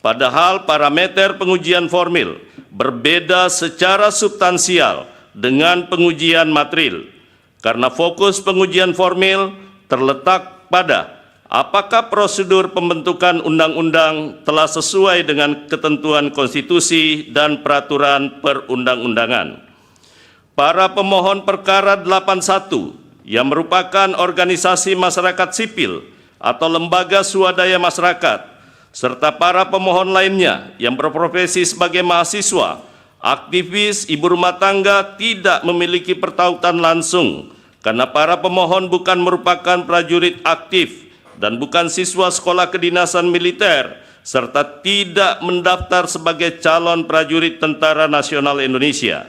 Padahal parameter pengujian formil berbeda secara substansial dengan pengujian material, karena fokus pengujian formil terletak pada apakah prosedur pembentukan undang-undang telah sesuai dengan ketentuan konstitusi dan peraturan perundang-undangan. Para pemohon perkara 81 yang merupakan organisasi masyarakat sipil atau lembaga swadaya masyarakat, serta para pemohon lainnya yang berprofesi sebagai mahasiswa, aktivis, ibu rumah tangga tidak memiliki pertautan langsung karena para pemohon bukan merupakan prajurit aktif dan bukan siswa sekolah kedinasan militer, serta tidak mendaftar sebagai calon prajurit Tentara Nasional Indonesia.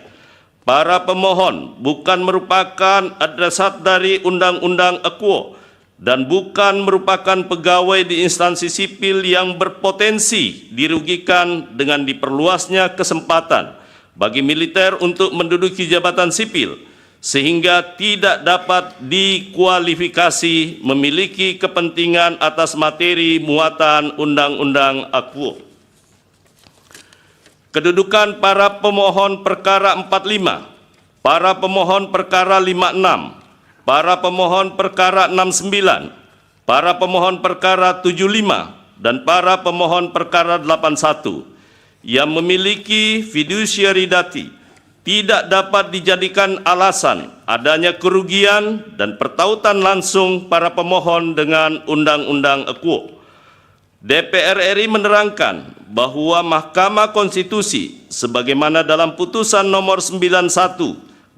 Para pemohon bukan merupakan adresat dari Undang-Undang Equo dan bukan merupakan pegawai di instansi sipil yang berpotensi dirugikan dengan diperluasnya kesempatan bagi militer untuk menduduki jabatan sipil, sehingga tidak dapat dikualifikasi memiliki kepentingan atas materi muatan Undang-Undang Equo. Kedudukan para pemohon perkara 45, para pemohon perkara 56, para pemohon perkara 69, para pemohon perkara 75, dan para pemohon perkara 81 yang memiliki fiduciary duty tidak dapat dijadikan alasan adanya kerugian dan pertautan langsung para pemohon dengan Undang-Undang Equo. DPR RI menerangkan bahwa Mahkamah Konstitusi sebagaimana dalam putusan nomor 91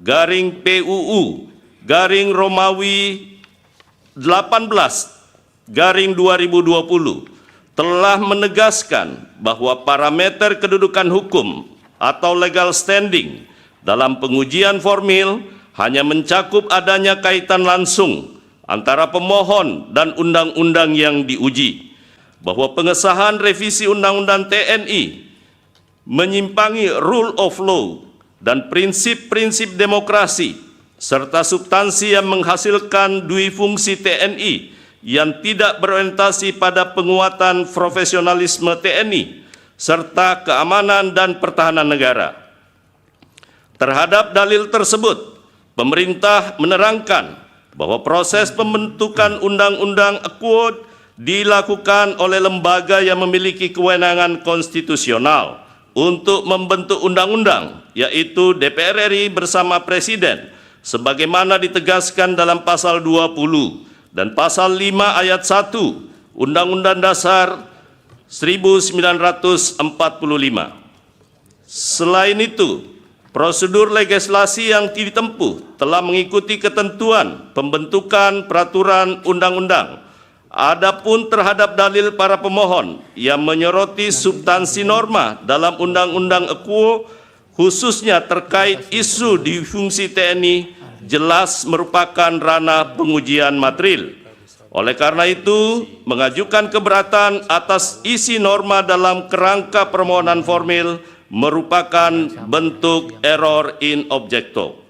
garing PUU garing Romawi 18 garing 2020 telah menegaskan bahwa parameter kedudukan hukum atau legal standing dalam pengujian formil hanya mencakup adanya kaitan langsung antara pemohon dan undang-undang yang diuji, bahwa pengesahan revisi Undang-Undang TNI menyimpangi rule of law dan prinsip-prinsip demokrasi, serta substansi yang menghasilkan dui fungsi TNI yang tidak berorientasi pada penguatan profesionalisme TNI, serta keamanan dan pertahanan negara. Terhadap dalil tersebut, pemerintah menerangkan bahwa proses pembentukan Undang-Undang Equo dilakukan oleh lembaga yang memiliki kewenangan konstitusional untuk membentuk undang-undang, yaitu DPR RI bersama Presiden, sebagaimana ditegaskan dalam pasal 20 dan pasal 5 ayat 1 Undang-Undang Dasar 1945. Selain itu, prosedur legislasi yang ditempuh telah mengikuti ketentuan pembentukan peraturan undang-undang. Adapun terhadap dalil para pemohon yang menyoroti substansi norma dalam Undang-Undang Equo, khususnya terkait isu difungsi TNI, jelas merupakan ranah pengujian material. Oleh karena itu, mengajukan keberatan atas isi norma dalam kerangka permohonan formil merupakan bentuk error in objecto.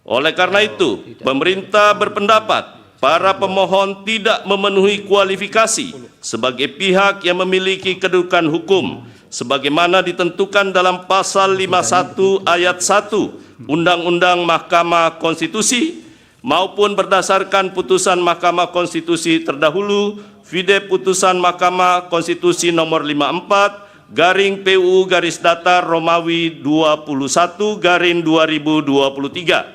Oleh karena itu, pemerintah berpendapat para pemohon tidak memenuhi kualifikasi sebagai pihak yang memiliki kedudukan hukum sebagaimana ditentukan dalam pasal 51 ayat 1 Undang-Undang Mahkamah Konstitusi maupun berdasarkan putusan Mahkamah Konstitusi terdahulu vide putusan Mahkamah Konstitusi nomor 54 garing PUU garis datar Romawi 21 garing 2023